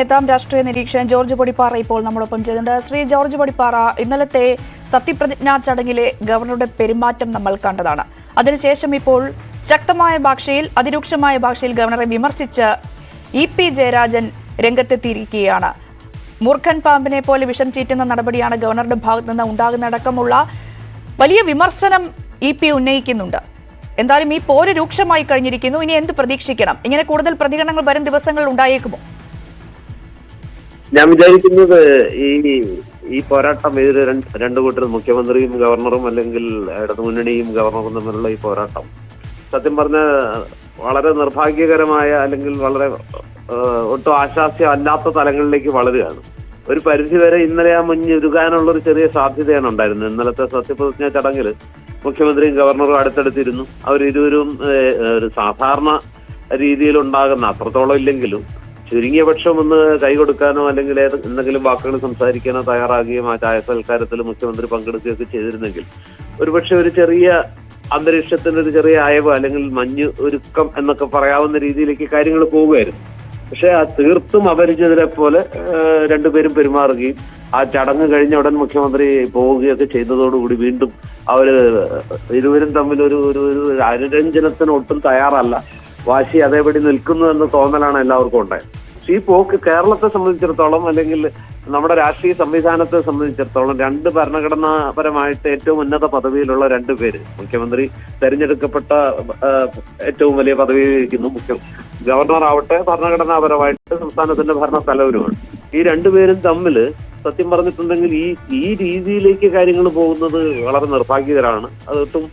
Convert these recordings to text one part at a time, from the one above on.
എത്താം രാഷ്ട്രീയ നിരീക്ഷകൻ ജോർജ് പൊടിപ്പാറ ഇപ്പോൾ നമ്മളൊപ്പം ചെയ്യുന്നുണ്ട്. ശ്രീ ജോർജ് പൊടിപ്പാറ, ഇന്നലത്തെ സത്യപ്രതിജ്ഞാ ചടങ്ങിലെ ഗവർണറുടെ പെരുമാറ്റം നമ്മൾ കണ്ടതാണ്. അതിനുശേഷം ഇപ്പോൾ ശക്തമായ ഭാഷയിൽ, അതിരൂക്ഷമായ ഭാഷയിൽ ഗവർണറെ വിമർശിച്ച് ഇ.പി. ജയരാജൻ രംഗത്തെത്തിയിരിക്കുകയാണ്. മൂർഖൻ പാമ്പിനെ പോലെ വിഷം ചീറ്റുന്ന നടപടിയാണ് ഗവർണറുടെ ഭാഗത്തു നിന്ന് ഉണ്ടാകുന്നതടക്കമുള്ള വലിയ വിമർശനം ഇ.പി. ഉന്നയിക്കുന്നുണ്ട്. എന്തായാലും ഈ പോര് രൂക്ഷമായി കഴിഞ്ഞിരിക്കുന്നു. ഇനി എന്ത് പ്രതീക്ഷിക്കണം? ഇങ്ങനെ കൂടുതൽ പ്രതികരണങ്ങൾ വരും ദിവസങ്ങളിൽ ഉണ്ടായേക്കുമോ? ഞാൻ വിചാരിക്കുന്നത് ഈ പോരാട്ടം ഇതൊരു രണ്ടു കൂട്ടരും, മുഖ്യമന്ത്രിയും ഗവർണറും അല്ലെങ്കിൽ ഇടതുമുന്നണിയും ഗവർണറും തമ്മിലുള്ള ഈ പോരാട്ടം സത്യം പറഞ്ഞ വളരെ നിർഭാഗ്യകരമായ അല്ലെങ്കിൽ വളരെ ഒട്ടും ആശാസ്യം അല്ലാത്ത തലങ്ങളിലേക്ക് വളരുകയാണ്. ഒരു പരിധിവരെ ഇന്നലെ ആ മുന്നിരുകാനുള്ള ഒരു ചെറിയ സാധ്യതയാണ് ഉണ്ടായിരുന്നത്. ഇന്നലത്തെ സത്യപ്രതിജ്ഞാ ചടങ്ങിൽ മുഖ്യമന്ത്രിയും ഗവർണറും അടുത്തടുത്തിരുന്നു. അവരിരുവരും ഒരു സാധാരണ രീതിയിൽ ഉണ്ടാകുന്ന അത്രത്തോളം ഇല്ലെങ്കിലും ചുരുങ്ങിയ പക്ഷം ഒന്ന് കൈകൊടുക്കാനോ അല്ലെങ്കിൽ എന്തെങ്കിലും വാക്കുകൾ സംസാരിക്കാനോ തയ്യാറാകുകയും ആ ചായ സൽക്കാരത്തിൽ മുഖ്യമന്ത്രി പങ്കെടുക്കുകയൊക്കെ ചെയ്തിരുന്നെങ്കിൽ ഒരുപക്ഷെ ഒരു ചെറിയ അന്തരീക്ഷത്തിന് ഒരു ചെറിയ അയവ് അല്ലെങ്കിൽ മഞ്ഞ് ഒരുക്കം എന്നൊക്കെ പറയാവുന്ന രീതിയിലേക്ക് കാര്യങ്ങൾ പോവുകയായിരുന്നു. പക്ഷെ ആ തീർത്തും അപരിചിതരെ പോലെ രണ്ടുപേരും പെരുമാറുകയും ആ ചടങ്ങ് കഴിഞ്ഞ ഉടൻ മുഖ്യമന്ത്രി പോവുകയൊക്കെ ചെയ്തതോടുകൂടി വീണ്ടും ഇരുവരും തമ്മിൽ ഒരു അനുരഞ്ജനത്തിന് ഒട്ടും തയ്യാറല്ല. വാശി അതേപടി നിൽക്കുന്നു എന്ന തോന്നലാണ് എല്ലാവർക്കും ഉണ്ടായത്. പക്ഷെ ഈ പോക്ക് കേരളത്തെ സംബന്ധിച്ചിടത്തോളം അല്ലെങ്കിൽ നമ്മുടെ രാഷ്ട്രീയ സംവിധാനത്തെ സംബന്ധിച്ചിടത്തോളം രണ്ട് ഭരണഘടനാപരമായിട്ട് ഏറ്റവും ഉന്നത പദവിയിലുള്ള രണ്ടുപേര്, മുഖ്യമന്ത്രി തെരഞ്ഞെടുക്കപ്പെട്ട ഏറ്റവും വലിയ പദവിയിൽ ഇരിക്കുന്നു, ഗവർണർ ആവട്ടെ ഭരണഘടനാപരമായിട്ട് സംസ്ഥാനത്തിന്റെ ഭരണ തലവനുമാണ്. ഈ രണ്ടുപേരും തമ്മിൽ സത്യം പറഞ്ഞിട്ടുണ്ടെങ്കിൽ ഈ രീതിയിലേക്ക് കാര്യങ്ങൾ പോകുന്നത് വളരെ നിർഭാഗ്യകരമാണ്. അതൊട്ടും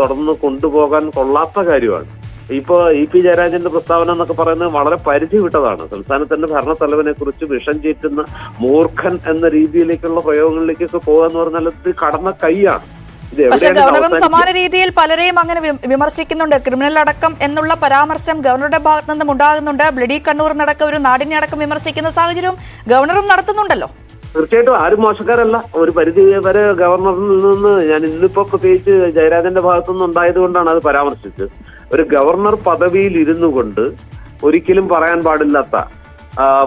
തുടർന്ന് കൊണ്ടുപോകാൻ കൊള്ളാത്ത കാര്യമാണ്. ഇപ്പൊ ഇ.പി. ജയരാജന്റെ പ്രസ്താവന എന്നൊക്കെ പറയുന്നത് വളരെ പരിധി വിട്ടതാണ്. സംസ്ഥാനത്തിന്റെ ഭരണത്തലവനെ കുറിച്ച് വിഷം ചീറ്റുന്ന മൂർഖൻ എന്ന രീതിയിലേക്കുള്ള പ്രയോഗങ്ങളിലേക്കൊക്കെ പോകാന്ന് പറഞ്ഞാൽ ഇത് കടന്ന കൈയാണ്. പക്ഷേ ഗവർണറും സമാന രീതിയിൽ പലരെയും അങ്ങനെ വിമർശിക്കുന്നുണ്ട്. ക്രിമിനൽ അടക്കം എന്നുള്ള പരാമർശം ഗവർണറുടെ ഭാഗത്തു നിന്നും ഉണ്ടാകുന്നുണ്ട്. ബ്ലഡി കണ്ണൂർ നടക്കം ഒരു നാടിനെ അടക്കം വിമർശിക്കുന്ന സാഹചര്യവും ഗവർണറും നടത്തുന്നുണ്ടല്ലോ. തീർച്ചയായിട്ടും ആരും മോശക്കാരല്ല. ഒരു പരിധി വരെ ഗവർണറിൽ നിന്ന് ഞാൻ ഇന്നിപ്പോ പ്രത്യേകിച്ച് ജയരാജന്റെ ഭാഗത്തുനിന്ന് ഉണ്ടായത് കൊണ്ടാണ് അത് പരാമർശിച്ചത്. ഒരു ഗവർണർ പദവിയിൽ ഇരുന്നു കൊണ്ട് ഒരിക്കലും പറയാൻ പാടില്ലാത്ത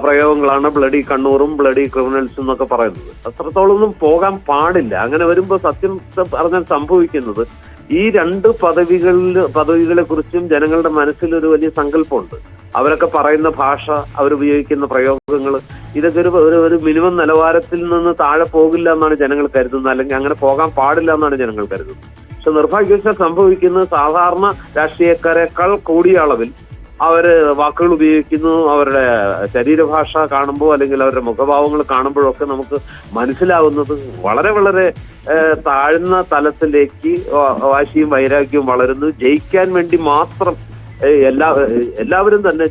പ്രയോഗങ്ങളാണ് ബ്ലഡി കണ്ണൂറും ബ്ലഡി ക്രിമിനൽസും എന്നൊക്കെ പറയുന്നത്. അത്രത്തോളൊന്നും പോകാൻ പാടില്ല. അങ്ങനെ വരുമ്പോൾ സത്യം പറഞ്ഞാൽ സംഭവിക്കുന്നത് ഈ രണ്ട് പദവികളെ കുറിച്ചും ജനങ്ങളുടെ മനസ്സിൽ ഒരു വലിയ സങ്കല്പമുണ്ട്. അവരൊക്കെ പറയുന്ന ഭാഷ, അവരുപയോഗിക്കുന്ന പ്രയോഗങ്ങൾ, ഇതൊക്കെ ഒരു മിനിമം നിലവാരത്തിൽ നിന്ന് താഴെ പോകില്ല എന്നാണ് ജനങ്ങൾ കരുതുന്നത്, അല്ലെങ്കിൽ അങ്ങനെ പോകാൻ പാടില്ല എന്നാണ് ജനങ്ങൾ കരുതുന്നത്. പക്ഷെ നിർഭാഗ്യവശാൽ സംഭവിക്കുന്നത് സാധാരണ രാഷ്ട്രീയക്കാരെക്കാൾ കൂടിയ അളവിൽ അവര് വാക്കുകൾ ഉപയോഗിക്കുന്നു. അവരുടെ ശരീരഭാഷ കാണുമ്പോൾ അല്ലെങ്കിൽ അവരുടെ മുഖഭാവങ്ങൾ കാണുമ്പോഴൊക്കെ നമുക്ക് മനസ്സിലാവുന്നത് വളരെ വളരെ താഴ്ന്ന തലത്തിലേക്ക് വാശിയും വൈരാഗ്യവും വളരുന്നു. ജയിക്കാൻ വേണ്ടി മാത്രം എല്ലാവരും തന്നെ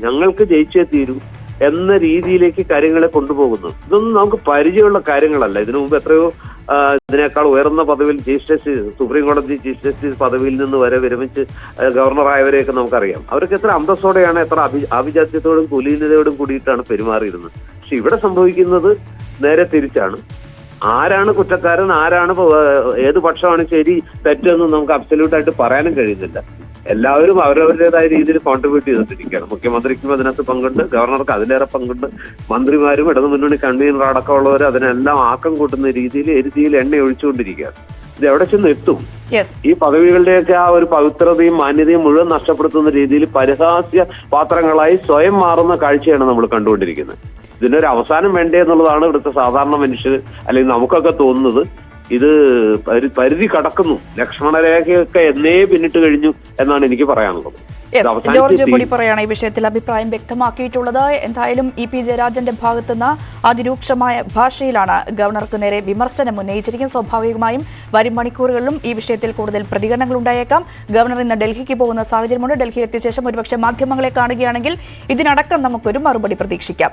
ഞങ്ങൾക്ക് ജയിച്ചേ തീരൂ എന്ന രീതിയിലേക്ക് കാര്യങ്ങളെ കൊണ്ടുപോകുന്നു. ഇതൊന്നും നമുക്ക് പരിചയമുള്ള കാര്യങ്ങളല്ല. ഇതിനു മുമ്പ് എത്രയോ ഇതിനേക്കാൾ ഉയർന്ന പദവിയിൽ ചീഫ് ജസ്റ്റിസ്, സുപ്രീം കോടതി ചീഫ് ജസ്റ്റിസ് പദവിയിൽ നിന്ന് വരെ വിരമിച്ച് ഗവർണറായവരെയൊക്കെ നമുക്കറിയാം. അവർക്ക് എത്ര അന്തസ്സോടെയാണ്, എത്ര ആഭിജാത്യത്തോടും കുലീനതയോടും കൂടിയിട്ടാണ് പെരുമാറിയിരുന്നത്. പക്ഷെ ഇവിടെ സംഭവിക്കുന്നത് നേരെ തിരിച്ചാണ്. ആരാണ് കുറ്റക്കാരൻ, ആരാണ് ഏത് പക്ഷമാണ് ശരി തെറ്റെന്ന് നമുക്ക് അബ്സല്യൂട്ടായിട്ട് പറയാനും കഴിയുന്നില്ല. എല്ലാവരും അവരവരുടേതായ രീതിയിൽ കോൺട്രിബ്യൂട്ട് ചെയ്തിട്ടിരിക്കുകയാണ്. മുഖ്യമന്ത്രിക്കും അതിനകത്ത് പങ്കുണ്ട്, ഗവർണർക്ക് അതിലേറെ പങ്കുണ്ട്, മന്ത്രിമാരും ഇടതുമുന്നണി കൺവീനർ അടക്കമുള്ളവർ അതിനെല്ലാം ആക്കം കൂട്ടുന്ന രീതിയിൽ എരുതിയിൽ എണ്ണ ഒഴിച്ചുകൊണ്ടിരിക്കുകയാണ്. ഇത് എവിടെ ചെന്ന് എത്തും? ഈ പദവികളുടെയൊക്കെ ആ ഒരു പവിത്രതയും മാന്യതയും മുഴുവൻ നഷ്ടപ്പെടുത്തുന്ന രീതിയിൽ പരിഹാസ്യ പാത്രങ്ങളായി സ്വയം മാറുന്ന കാഴ്ചയാണ് നമ്മൾ കണ്ടുകൊണ്ടിരിക്കുന്നത്. ഇതിനൊരു അവസാനം വേണ്ടേ എന്നുള്ളതാണ് ഇവിടുത്തെ സാധാരണ മനുഷ്യർ അല്ലെങ്കിൽ നമുക്കൊക്കെ തോന്നുന്നത്. ഇത് പരിധി കടക്കുന്നു. ലക്ഷ്മണരേഖയൊക്കെ എന്നേ പിന്നിട്ട് കഴിഞ്ഞു എന്നാണ് എനിക്ക് പറയാനുള്ളത്. ജോർജ് പൊടിപ്പാറയാണ് ഈ വിഷയത്തിൽ അഭിപ്രായം വ്യക്തമാക്കിയിട്ടുള്ളത്. എന്തായാലും ഇ.പി. ജയരാജന്റെ ഭാഗത്തുനിന്ന് അതിരൂക്ഷമായ ഭാഷയിലാണ് ഗവർണർക്ക് നേരെ വിമർശനം ഉന്നയിച്ചിരിക്കുന്നത്. സ്വാഭാവികമായും വരും മണിക്കൂറുകളിലും ഈ വിഷയത്തിൽ കൂടുതൽ പ്രതികരണങ്ങൾ ഉണ്ടായേക്കാം. ഗവർണർ ഇന്ന് ഡൽഹിക്ക് പോകുന്ന സാഹചര്യമുണ്ട്. ഡൽഹിയിൽ എത്തിയ ശേഷം ഒരുപക്ഷെ മാധ്യമങ്ങളെ കാണുകയാണെങ്കിൽ ഇതിനടക്കം നമുക്കൊരു മറുപടി പ്രതീക്ഷിക്കാം.